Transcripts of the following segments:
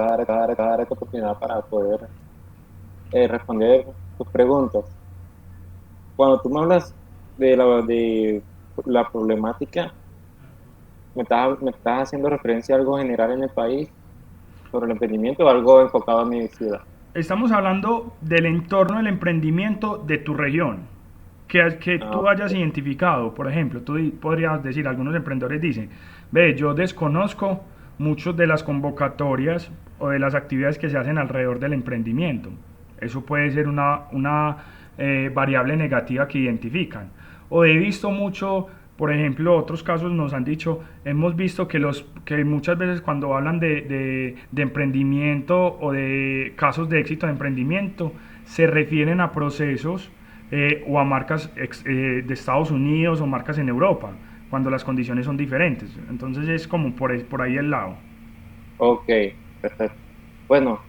dar esta oportunidad para poder responder tus preguntas. Cuando tú me hablas de la problemática, me estás haciendo referencia a algo general en el país sobre el emprendimiento o algo enfocado en mi ciudad. Estamos hablando del entorno del emprendimiento de tu región, que Ah, tú hayas identificado. Por ejemplo, tú podrías decir, algunos emprendedores dicen, ve, yo desconozco muchas de las convocatorias o de las actividades que se hacen alrededor del emprendimiento. Eso puede ser una variable negativa que identifican. O he visto mucho, por ejemplo, otros casos nos han dicho, hemos visto que muchas veces cuando hablan de emprendimiento o de casos de éxito de emprendimiento, se refieren a procesos o a marcas de Estados Unidos o marcas en Europa, cuando las condiciones son diferentes. Entonces es como por ahí el lado. ok, perfecto. Bueno,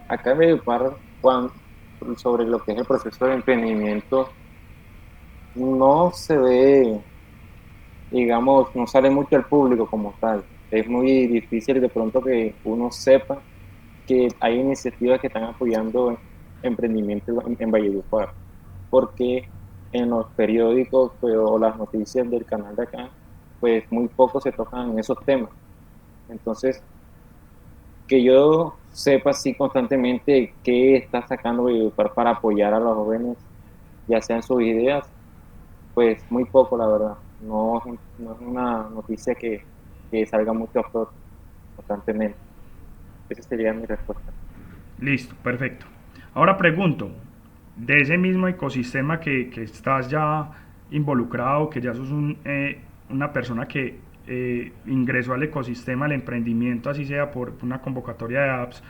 acá en Valledupar, sobre lo que es el proceso de emprendimiento, no se ve, digamos, no sale mucho al público como tal. Es muy difícil de pronto que uno sepa que hay iniciativas que están apoyando emprendimiento en Valledupar, porque en los periódicos pues, o las noticias del canal de acá, pues muy poco se tocan esos temas. Entonces, que yo sepa así constantemente qué está sacando Valledupar para apoyar a los jóvenes, ya sean sus ideas, pues muy poco, la verdad. No es una noticia que salga mucho a flote constantemente. Esa sería mi respuesta. Listo, perfecto. Ahora pregunto, de ese mismo ecosistema que estás ya involucrado, que ya sos una persona que ingresó al ecosistema, al emprendimiento, así sea por una convocatoria de apps,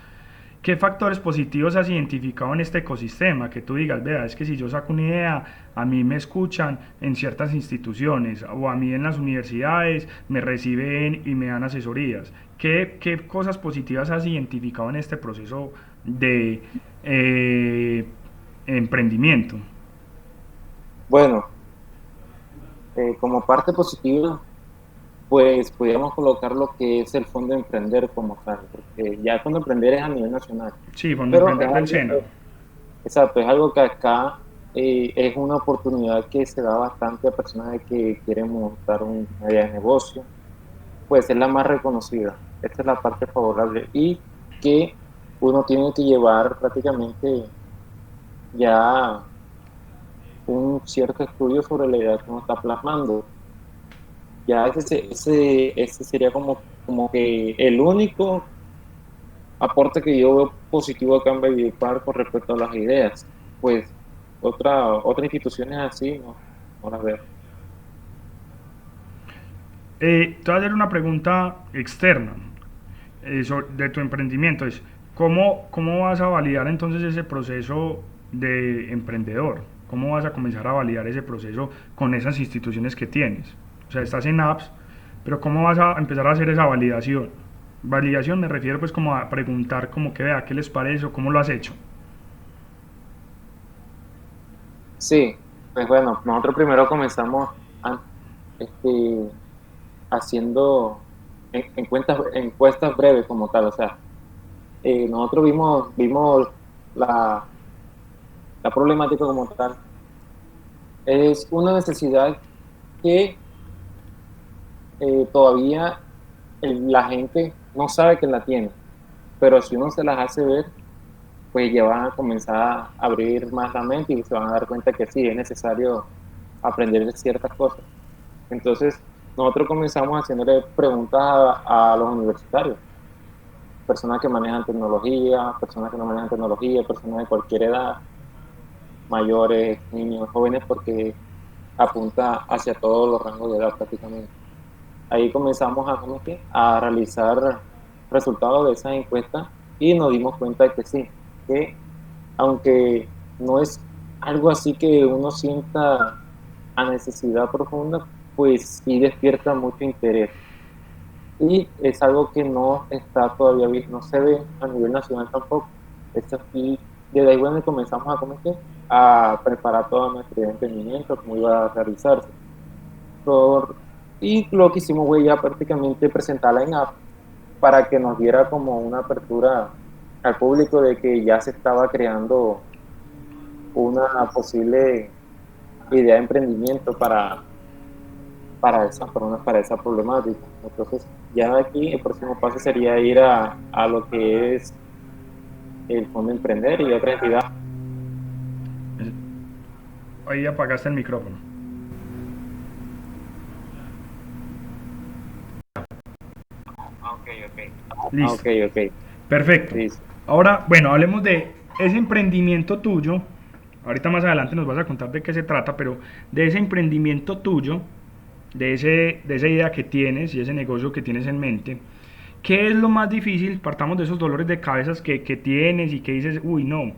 ¿qué factores positivos has identificado en este ecosistema? Que tú digas, vea, es que si yo saco una idea, a mí me escuchan en ciertas instituciones o a mí en las universidades me reciben y me dan asesorías. ¿Qué cosas positivas has identificado en este proceso de emprendimiento? Bueno, como parte positiva, pues podríamos colocar lo que es el Fondo de Emprender como tal, porque ya el Fondo de Emprender es a nivel nacional, Sí, Fondo pero Emprender del SENA. exacto, es algo que acá es una oportunidad que se da bastante a personas que quieren montar un área de negocio, pues es la más reconocida. Esta es la parte favorable y que uno tiene que llevar prácticamente ya un cierto estudio sobre la idea que uno está plasmando. Ya ese sería como que el único aporte que yo veo positivo acá en Baby Park con respecto a las ideas. Pues otras instituciones así no las veo. Te voy a hacer una pregunta externa de tu emprendimiento. Es, ¿cómo vas a validar entonces ese proceso de emprendedor? ¿Cómo vas a comenzar a validar ese proceso con esas instituciones que tienes? O sea, estás en apps, pero ¿cómo vas a empezar a hacer esa validación? Validación me refiero pues como a preguntar como que vea qué les parece o cómo lo has hecho. Sí, pues bueno, nosotros primero comenzamos este, haciendo encuestas breves como tal. O sea, nosotros vimos la, la problemática como tal. Es una necesidad que todavía la gente no sabe que la tiene, pero si uno se las hace ver, pues ya van a comenzar a abrir más la mente y se van a dar cuenta que sí, es necesario aprender de ciertas cosas. Entonces, nosotros comenzamos haciéndole preguntas a los universitarios, personas que manejan tecnología, personas que no manejan tecnología, personas de cualquier edad, mayores, niños, jóvenes, porque apunta hacia todos los rangos de edad prácticamente. Ahí comenzamos a realizar resultados de esa encuesta y nos dimos cuenta de que sí, que aunque no es algo así que uno sienta a necesidad profunda, pues sí despierta mucho interés. Y es algo que no está todavía, no se ve a nivel nacional tampoco. Esto aquí, desde ahí bueno comenzamos a preparar todo nuestro emprendimiento, cómo iba a realizarse. Por, y lo que hicimos fue ya prácticamente presentarla en app para que nos diera como una apertura al público de que ya se estaba creando una posible idea de emprendimiento para esa problemática. Entonces, ya aquí el próximo paso sería ir a lo que es el Fondo Emprender y otra entidad. Ahí apagaste el micrófono. Ah, Listo. ok, ok. Perfecto. Sí, sí. Ahora, bueno, hablemos de ese emprendimiento tuyo. Ahorita más adelante nos vas a contar de qué se trata, pero de ese emprendimiento tuyo, de esa idea que tienes y ese negocio que tienes en mente, ¿qué es lo más difícil? Partamos de esos dolores de cabezas que tienes y que dices, uy, no,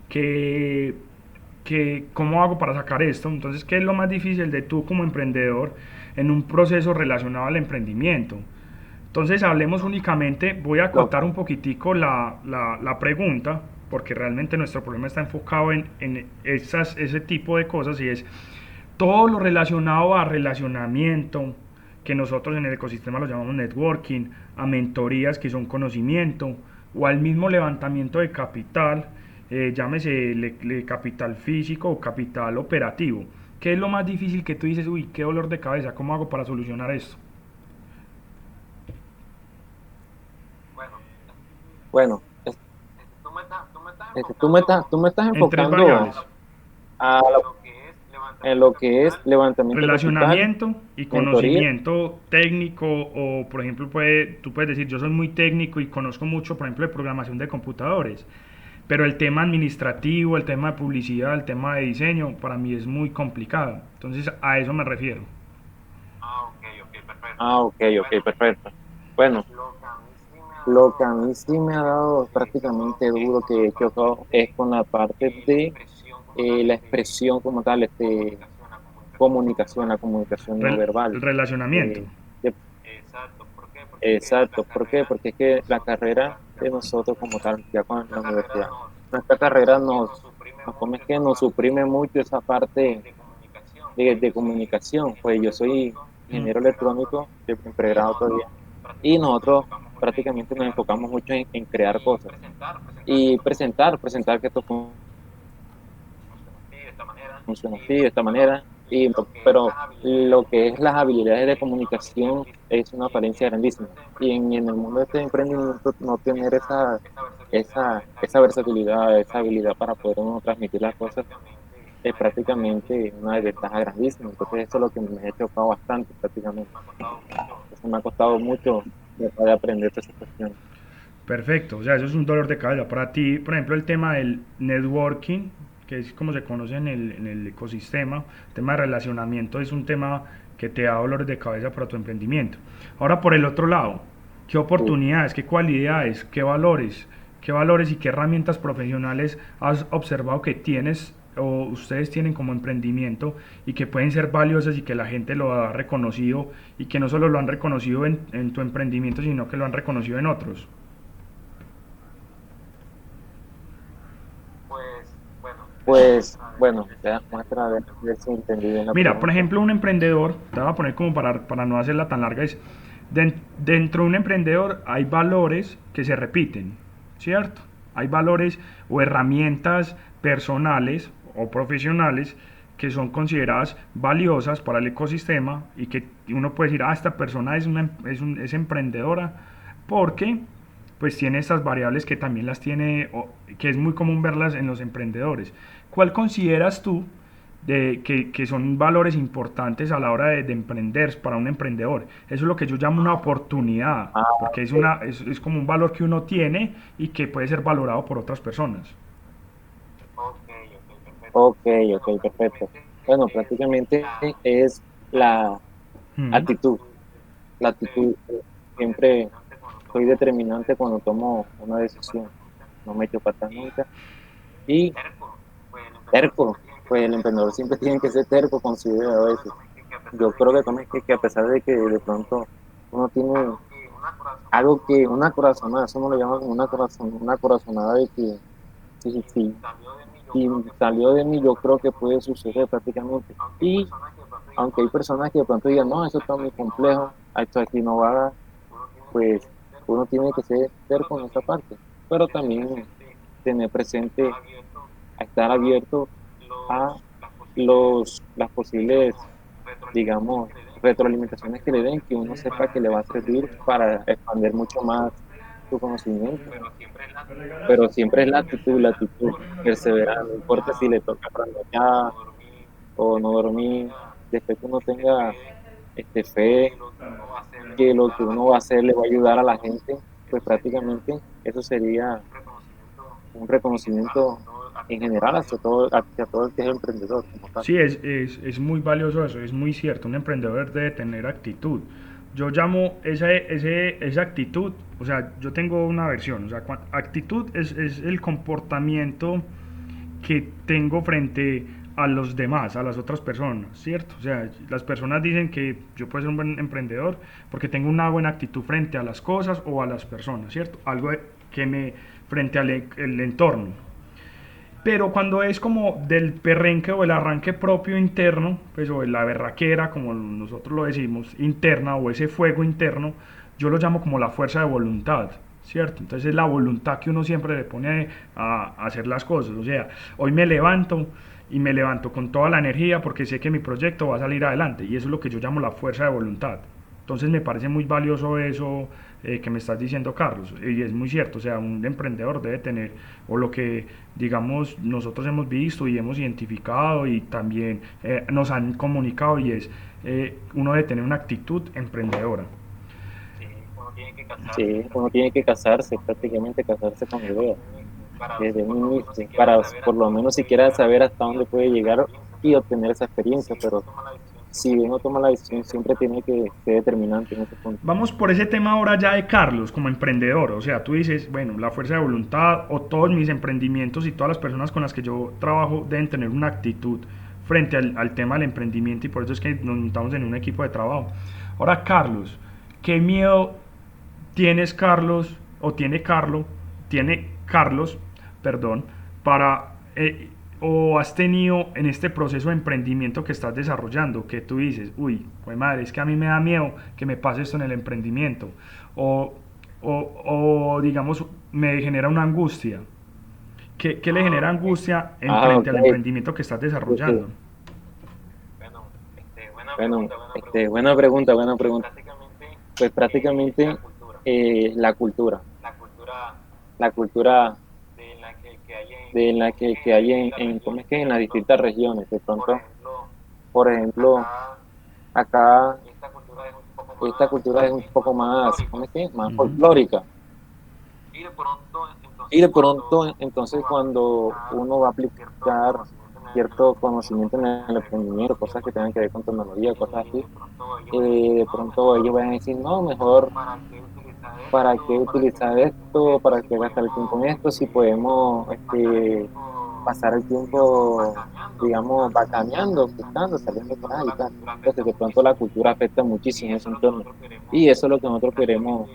que, ¿cómo hago para sacar esto? Entonces, ¿qué es lo más difícil de tú como emprendedor en un proceso relacionado al emprendimiento? Entonces hablemos únicamente, voy a Lo, acotar un poquitico la pregunta, porque realmente nuestro problema está enfocado en ese tipo de cosas y es todo lo relacionado a relacionamiento, que nosotros en el ecosistema lo llamamos networking, a mentorías que son conocimiento, o al mismo levantamiento de capital, llámese capital físico o capital operativo. ¿Qué es lo más difícil que tú dices, uy, qué dolor de cabeza, cómo hago para solucionar esto? bueno, tú me estás En tres enfocando variables. a en lo que es levantamiento de capital, Relacionamiento y mentoría. conocimiento técnico, o por ejemplo tú puedes decir yo soy muy técnico y conozco mucho por ejemplo de programación de computadores, pero el tema administrativo, el tema de publicidad, el tema de diseño para mí es muy complicado, entonces a eso me refiero. Ah, ok, ok, perfecto. Bueno, lo que a mí sí me ha dado prácticamente duro que he chocado es con la parte de la expresión como tal, la comunicación no El verbal. relacionamiento. Eh, de- exacto, ¿por qué? Porque es que la carrera de nosotros como tal, ya con la universidad, nuestra carrera como es que nos suprime mucho esa parte de comunicación. Pues yo soy Mm. ingeniero electrónico en pregrado todavía y nosotros prácticamente nos enfocamos mucho en crear cosas y presentar que esto funciona así, de esta manera, pero lo que es las habilidades de comunicación es una falencia grandísima. Y en el mundo de este emprendimiento, no tener esa versatilidad, esa habilidad para poder uno transmitir las cosas es prácticamente una desventaja grandísima. Entonces, eso es lo que me ha chocado bastante prácticamente. Eso me ha costado mucho tratar de aprender todas esas cuestiones. Perfecto, o sea, eso es un dolor de cabeza. Para ti, por ejemplo, el tema del networking, que es como se conoce en el ecosistema, el tema de relacionamiento es un tema que te da dolores de cabeza para tu emprendimiento. Ahora, por el otro lado, ¿qué Sí. oportunidades, qué cualidades, qué valores y qué herramientas profesionales has observado que tienes o ustedes tienen como emprendimiento y que pueden ser valiosas y que la gente lo ha reconocido y que no solo lo han reconocido en tu emprendimiento, sino que lo han reconocido en otros? Pues, bueno, ya muestra de ver si entendí bien la Mira, por pregunta. ejemplo, un emprendedor, te voy a poner como para no hacerla tan larga, es dentro de un emprendedor hay valores que se repiten, ¿cierto? Hay valores o herramientas personales o profesionales que son consideradas valiosas para el ecosistema y que uno puede decir, ah, esta persona es emprendedora porque pues tiene estas variables que también las tiene, que es muy común verlas en los emprendedores. ¿Cuál consideras tú que son valores importantes a la hora de emprender para un emprendedor? Eso es lo que yo llamo una oportunidad, Ah, porque es como un valor que uno tiene y que puede ser valorado por otras personas. ok, ok, perfecto. Bueno, prácticamente es la Mm. actitud. La actitud siempre soy determinante cuando tomo una decisión. No me echo para atrás nunca. Y terco, pues el emprendedor siempre tiene que ser terco, considero a veces. Yo creo que también que a pesar de que de pronto uno tiene algo que, una corazonada, eso no lo llaman una corazonada de que si salió de mí, yo creo que puede suceder prácticamente. Y aunque hay personas que de pronto digan, no, eso está muy complejo, esto aquí no va a dar, pues uno tiene que ser terco en esa parte, pero también tener presente a estar abierto a las posibles, digamos, retroalimentaciones que le den, que uno sepa que le va a servir para expandir mucho más su conocimiento. Pero siempre es la actitud, perseverar, no importa si le toca trasnochar o no dormir, después que uno tenga fe, que lo que uno va a hacer le va a ayudar a la gente, pues prácticamente eso sería un reconocimiento en general hacia todo el que es emprendedor como tal. Sí, es muy valioso eso, es muy cierto. Un emprendedor debe tener actitud. Yo llamo esa actitud, o sea, yo tengo una versión, o sea, actitud es el comportamiento que tengo frente a los demás, a las otras personas, ¿cierto? O sea, las personas dicen que yo puedo ser un buen emprendedor porque tengo una buena actitud frente a las cosas o a las personas, ¿cierto? Algo que me, frente al el entorno. Pero cuando es como del perrenque o el arranque propio interno, pues o de la berraquera, como nosotros lo decimos, interna o ese fuego interno, yo lo llamo como la fuerza de voluntad, ¿cierto? Entonces es la voluntad que uno siempre le pone a hacer las cosas. O sea, hoy me levanto y me levanto con toda la energía porque sé que mi proyecto va a salir adelante y eso es lo que yo llamo la fuerza de voluntad. Entonces me parece muy valioso eso que me estás diciendo, Carlos, y es muy cierto, o sea, un emprendedor debe tener, o lo que digamos nosotros hemos visto y hemos identificado y también nos han comunicado y es, uno debe tener una actitud emprendedora. Sí, uno tiene que casarse, prácticamente casarse con la idea, desde un inicio, para por lo menos siquiera saber hasta dónde puede llegar y obtener esa experiencia, pero si uno toma la decisión, siempre tiene que ser determinante en ese punto. Vamos por ese tema ahora ya de Carlos como emprendedor, o sea, tú dices, bueno, la fuerza de voluntad o todos mis emprendimientos y todas las personas con las que yo trabajo deben tener una actitud frente al tema del emprendimiento y por eso es que nos montamos en un equipo de trabajo. Ahora, Carlos, ¿qué miedo tienes, Carlos, o tiene Carlos, perdón, para, o has tenido en este proceso de emprendimiento que estás desarrollando, que tú dices, uy, pues madre, es que a mí me da miedo que me pase esto en el emprendimiento, o, o digamos, me genera una angustia? ¿Qué le genera angustia en Ah, frente ok. al emprendimiento que estás desarrollando? Ok. Bueno, buena pregunta, buena pregunta. Pues prácticamente la cultura de la que hay ¿cómo es que? En las distintas regiones. De pronto, por ejemplo, acá esta cultura es un poco más, ¿cómo es que? Más Ujú. folclórica. Y de pronto, entonces, cuando uno va a aplicar cierto conocimiento en el emprendimiento, cosas que tengan que ver con tecnología, cosas así, de pronto ellos van a decir, no, mejor, ¿para qué utilizar esto? ¿Para qué gastar el tiempo en esto? Si podemos pasar el tiempo, digamos, bacaneando, buscando, saliendo por ahí y tal. Entonces, de pronto la cultura afecta muchísimo en ese entorno. Y eso es lo que nosotros queremos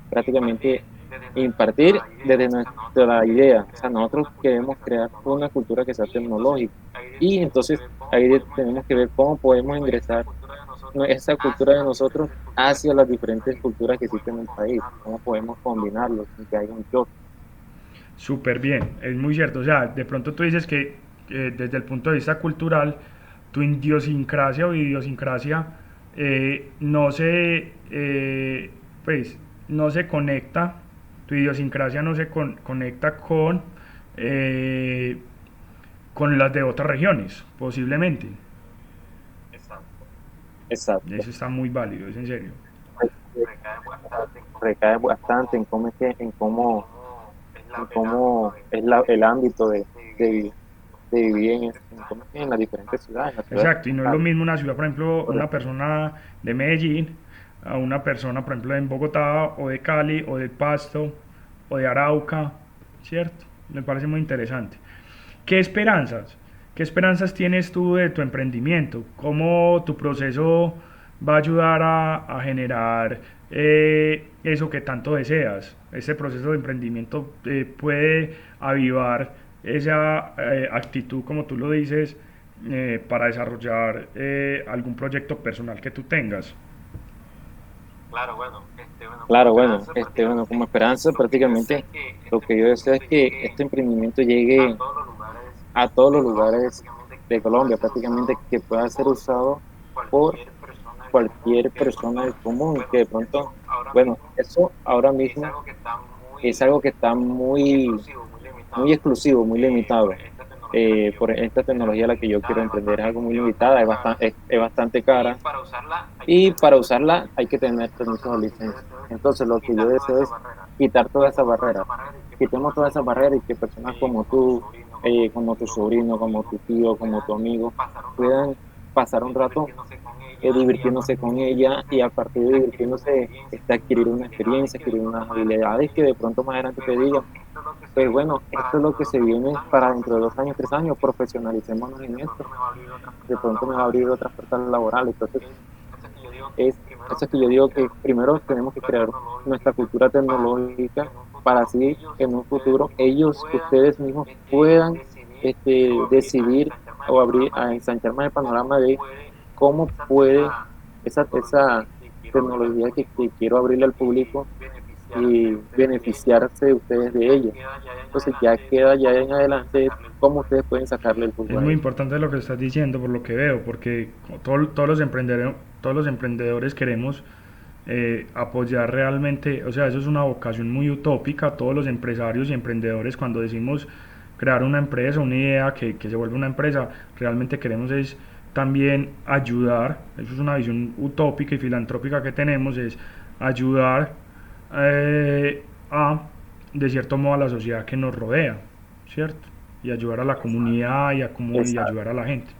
prácticamente impartir desde nuestra idea. O sea, nosotros queremos crear una cultura que sea tecnológica. Y entonces ahí tenemos que ver cómo podemos ingresar esa cultura de nosotros hacia las diferentes culturas que existen en el país. Cómo podemos combinarlos sin que haya un choque. Súper bien, es muy cierto. O sea, de pronto tú dices que desde el punto de vista cultural, tu idiosincrasia o idiosincrasia no se, pues, no se conecta, tu idiosincrasia no se conecta eh, con las de otras regiones, posiblemente. Exacto. Eso está muy válido, es en serio. Recae bastante en cómo es que, en cómo es el ámbito de vivir cómo es que en las diferentes ciudades, en las ciudades Exacto, y como no es lo tal. mismo una ciudad, por ejemplo, Por una ejemplo, persona de Medellín, a una persona, por ejemplo, en Bogotá, o de Cali, o de Pasto, o de Arauca, ¿cierto? Me parece muy interesante. ¿Qué esperanzas? ¿Qué esperanzas tienes tú de tu emprendimiento? ¿Cómo tu proceso va a ayudar a generar eso que tanto deseas? Este proceso de emprendimiento puede avivar esa actitud, como tú lo dices, para desarrollar algún proyecto personal que tú tengas. Claro, bueno, bueno, como esperanza prácticamente lo que yo deseo es que este emprendimiento llegue a todos los lugares de Colombia, prácticamente que pueda ser usado por cualquier persona del común, que de pronto, bueno, eso ahora mismo es algo que está muy exclusivo, muy limitado. Por esta tecnología a la que yo quiero emprender es algo muy limitada, es bastante cara y para usarla hay que tener permisos o licencia. Entonces, lo que yo deseo es quitar todas esas barreras. Quitemos todas esas barreras y que personas como tú, como tu sobrino, como tu tío, como tu amigo, puedan pasar un rato divirtiéndose con ella y a partir de divirtiéndose, adquirir una experiencia, adquirir unas habilidades que de pronto más adelante te digan, pues bueno, esto es lo que se viene para dentro de 2 años, 3 años, profesionalicémonos en esto. De pronto me va a abrir otras puertas laborales. Entonces, es eso que yo digo que primero tenemos que crear nuestra cultura tecnológica para así en un futuro ellos, ustedes mismos puedan decidir o abrir, a ensanchar más el panorama de cómo puede esa tecnología que quiero abrirle al público y beneficiarse de ustedes de ella. Entonces ya queda ya en adelante cómo ustedes pueden sacarle el Es jugo a muy eso. importante lo que estás diciendo, por lo que veo, porque todos los emprendedores queremos apoyar realmente, o sea, eso es una vocación muy utópica. Todos los empresarios y emprendedores, cuando decimos crear una empresa, una idea que se vuelve una empresa, realmente queremos es también ayudar. Eso es una visión utópica y filantrópica que tenemos, es ayudar eh, a, de cierto modo, a la sociedad que nos rodea, ¿cierto? Y ayudar a la comunidad y Exacto. ayudar a la gente.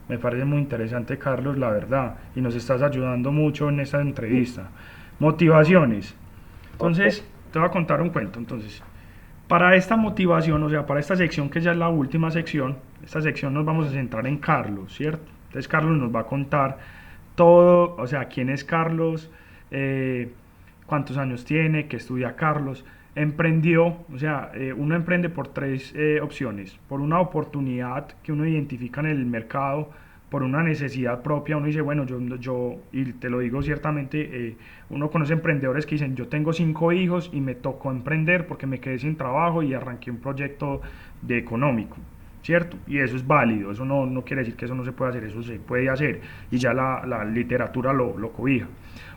Me parece muy interesante, Carlos, la verdad, y nos estás ayudando mucho en esta entrevista. Motivaciones. Ok. Entonces, te voy a contar un cuento. Entonces, para esta motivación, o sea, para esta sección que ya es la última sección, esta sección nos vamos a centrar en Carlos, ¿cierto? Entonces, Carlos nos va a contar todo, o sea, quién es Carlos, eh, cuántos años tiene, qué estudia Carlos. Emprendió, o sea, uno emprende por tres opciones: por una oportunidad que uno identifica en el mercado, por una necesidad propia. Uno dice, bueno, y te lo digo ciertamente, uno conoce emprendedores que dicen, yo tengo 5 hijos y me tocó emprender porque me quedé sin trabajo y arranqué un proyecto de económico, ¿cierto? Y eso es válido, eso no quiere decir que eso no se puede hacer, eso se puede hacer y ya la literatura lo cobija.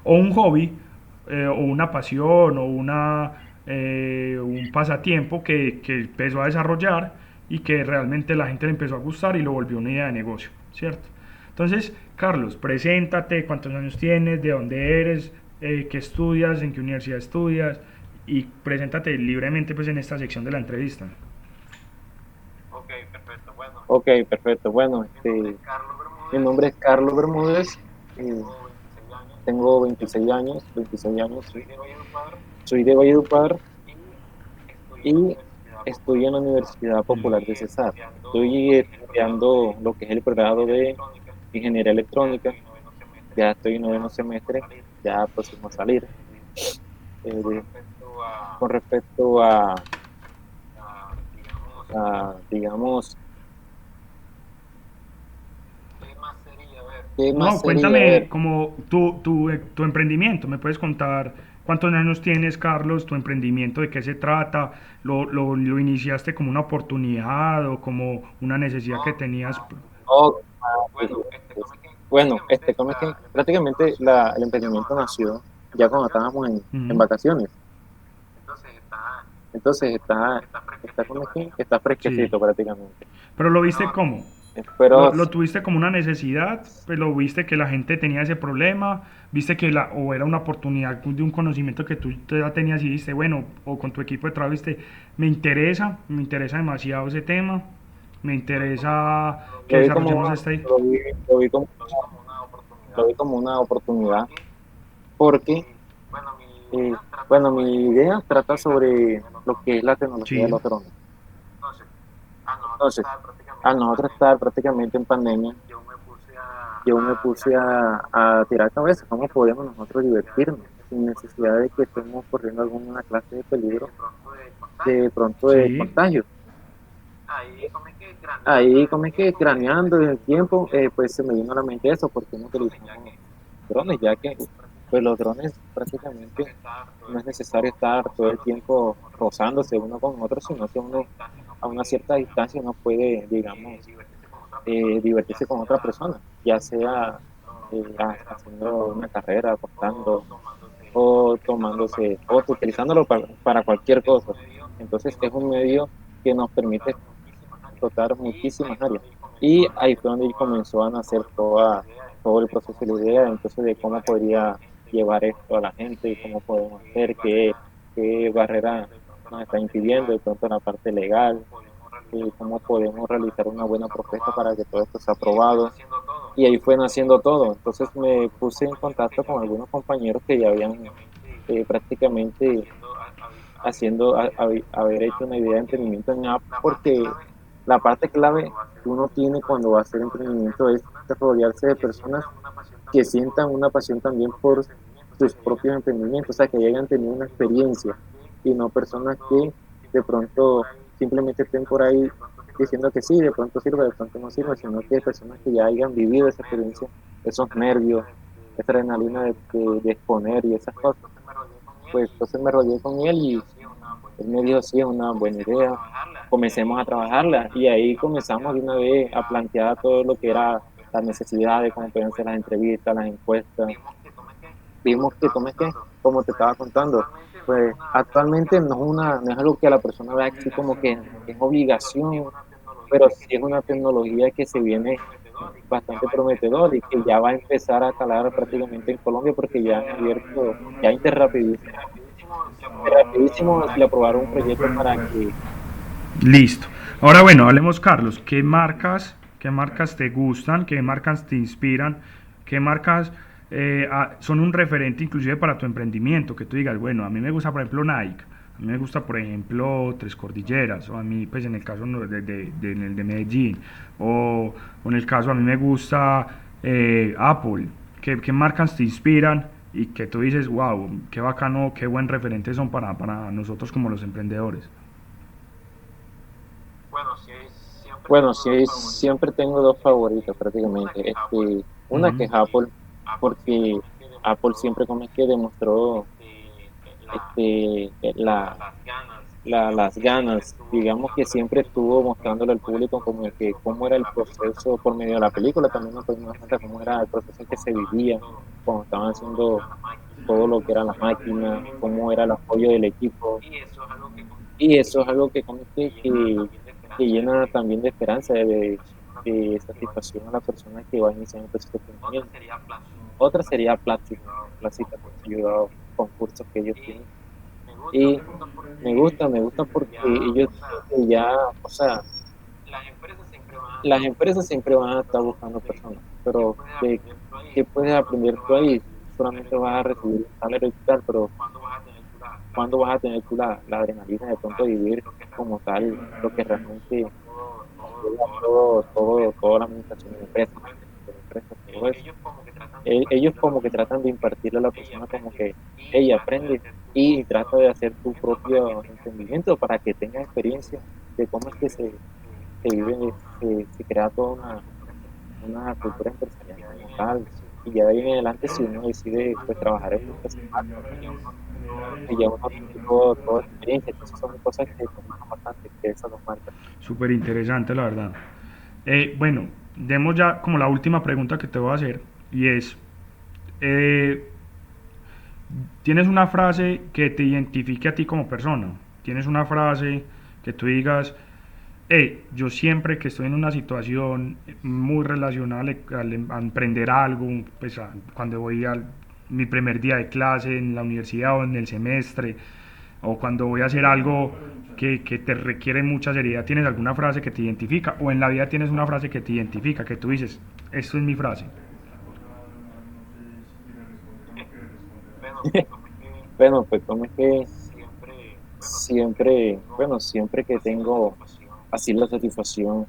O un hobby, o una pasión, o un pasatiempo que empezó a desarrollar y que realmente la gente le empezó a gustar y lo volvió una idea de negocio, ¿cierto? Entonces, Carlos, preséntate, cuántos años tienes, de dónde eres, qué estudias, en qué universidad estudias, y preséntate libremente pues en esta sección de la entrevista. Ok, perfecto. Bueno, mi nombre es Carlos Bermúdez, eh, tengo 26 años, sí. Soy de Valledupar y estoy en la Universidad Popular de Cesar. Estoy estudiando lo que es el programa de Ingeniería Electrónica, ya estoy en noveno semestre, ya próximo a salir. Eh, con respecto digamos, ¿qué más No, sería? A cuéntame ver, como tu emprendimiento. ¿Me puedes contar cuántos años tienes, Carlos? ¿Tu emprendimiento de qué se trata? ¿Lo iniciaste como una oportunidad o como una necesidad que tenías? oh, bueno, como es que prácticamente el emprendimiento nació ya cuando estábamos en Ujú. vacaciones. Entonces como es que está Sí. fresquecito prácticamente. Pero lo viste cómo? Pero Lo tuviste como una necesidad, pues lo viste que la gente tenía ese problema, viste que o era una oportunidad de un conocimiento que tú ya tenías y dijiste, bueno, o con tu equipo de trabajo viste, me interesa demasiado ese tema, me interesa que lo vi como, desarrollemos esta. lo vi como, lo vi como una oportunidad porque, eh, bueno, mi idea trata sobre lo que es la tecnología de Sí, los drones. Entonces, al nosotros estar prácticamente en pandemia, yo me puse a tirar cabeza, ¿cómo podemos nosotros divertirnos sin necesidad de que estemos corriendo alguna clase de peligro de pronto de sí. contagio? Ahí como es que craneando en el tiempo, pues se me vino a la mente eso, porque no utilizamos drones, ya que Pues los drones prácticamente no es necesario estar todo el tiempo rozándose uno con otro, sino que uno a una cierta distancia uno puede, digamos, divertirse con otra persona, ya sea haciendo una carrera, apostando o tomándose fotos, utilizándolo para cualquier cosa. Entonces es un medio que nos permite explotar muchísimas áreas. Y ahí fue donde comenzó a nacer todo el proceso y la idea, entonces de cómo podría llevar esto a la gente, cómo podemos hacer, qué barrera nos está impidiendo, de pronto la parte legal, cómo podemos realizar una buena propuesta para que todo esto sea aprobado. Y ahí fue naciendo todo. Entonces me puse en contacto con algunos compañeros que ya habían prácticamente haber hecho una idea de emprendimiento en app, porque la parte clave que uno tiene cuando va a hacer emprendimiento es rodearse de personas que sientan una pasión también por sus propios emprendimientos, o sea, que hayan tenido una experiencia y no personas que de pronto simplemente estén por ahí diciendo que sí, de pronto sirve, de pronto no sirve, sino que personas que ya hayan vivido esa experiencia, esos nervios, esa adrenalina de exponer y esas cosas. Pues entonces me rodeé con él y él me dijo, sí, es una buena idea, comencemos a trabajarla. Y ahí comenzamos de una vez a plantear todo lo que era las necesidades, cómo pueden ser las entrevistas, las encuestas. Vimos que, ¿cómo es que? Como te estaba contando, pues actualmente no es algo que a la persona vea así como que es obligación, pero sí es una tecnología que se viene bastante prometedor y que ya va a empezar a calar prácticamente en Colombia porque ya han abierto, ya Interrapidísimo le aprobaron un proyecto para que Listo. Ahora bueno, hablemos Carlos, qué marcas te gustan, qué marcas te inspiran, qué marcas son un referente inclusive para tu emprendimiento, que tú digas, bueno, a mí me gusta por ejemplo Nike, a mí me gusta por ejemplo Tres Cordilleras, o a mí pues en el caso en el de Medellín, o en el caso a mí me gusta Apple, qué marcas te inspiran y que tú dices, wow, qué bacano, qué buen referente son para nosotros como los emprendedores. bueno, sí, siempre tengo dos favoritos prácticamente. Una que es Apple, porque Apple siempre como es que demostró este, las ganas, digamos que siempre estuvo mostrándole al público como que cómo era el proceso por medio de la película, también nos pudimos dar cuenta cómo era el proceso que se vivía cuando estaban haciendo todo lo que eran las máquinas, cómo era el apoyo del equipo. Y eso es algo que, como que llena también de esperanza, de satisfacción a la persona que va a iniciar un proceso de emprendimiento. Otra sería Platzi. Platzi también ha ayudado con cursos que ellos tienen. Y me gusta porque ellos dicen que ya, o sea, las empresas siempre van a estar buscando personas, pero ¿qué puedes aprender tú ahí? Solamente vas a recibir un salario y tal, pero ¿cuándo vas a tener tú la adrenalina de pronto vivir como tal lo que realmente lleva toda la administración de la empresa, mantenimiento de la empresa, todo eso? Ellos como que tratan de impartirle a la persona como que ella aprende y trata de hacer tu propio emprendimiento para que tengas experiencia de cómo es que se vive, se crea toda una cultura empresarial como tal. Y ya de ahí en adelante, si uno decide pues trabajar en una empresa, que ya uno tiene toda experiencia, entonces son cosas que toman bastante, que esas dos marcas. Súper interesante, la verdad. Bueno, demos ya como la última pregunta que te voy a hacer y es, eh, ¿tienes una frase que te identifique a ti como persona? ¿Tienes una frase que tú digas, hey, yo siempre que estoy en una situación muy relacionada a emprender algo, pues cuando voy a mi primer día de clase en la universidad o en el semestre, o cuando voy a hacer algo que te requiere mucha seriedad, ¿tienes alguna frase que te identifica? ¿O en la vida tienes una frase que te identifica, que tú dices, esto es mi frase? Bueno, pues como es que siempre que tengo así la satisfacción,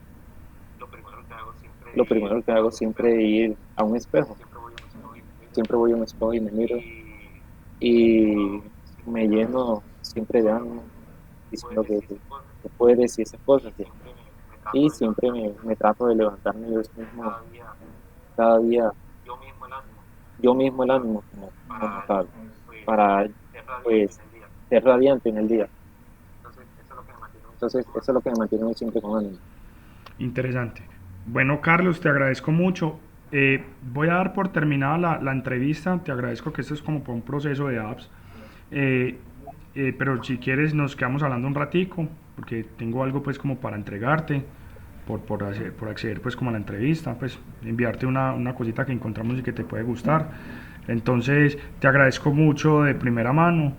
lo primero que hago siempre es ir a un espejo. Siempre voy a un espejo y me miro y me lleno siempre de ánimo, diciendo que puedes y esas cosas. ¿Sí? Y siempre me trato de levantarme yo mismo cada día yo mismo el ánimo como tal, para pues ser radiante en el día. Entonces, eso es lo que me mantiene siempre con ánimo. Interesante. Bueno, Carlos, te agradezco mucho. Voy a dar por terminada la entrevista. Te agradezco que esto es como por un proceso de apps. Eh, pero si quieres nos quedamos hablando un ratico, porque tengo algo pues como para entregarte, por acceder pues como a la entrevista, pues enviarte una cosita que encontramos y que te puede gustar. Entonces te agradezco mucho de primera mano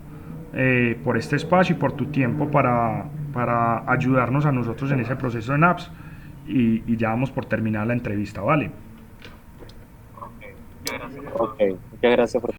por este espacio y por tu tiempo para ayudarnos a nosotros en ese proceso en apps y ya vamos por terminar la entrevista, ¿vale? Ok, muchas gracias por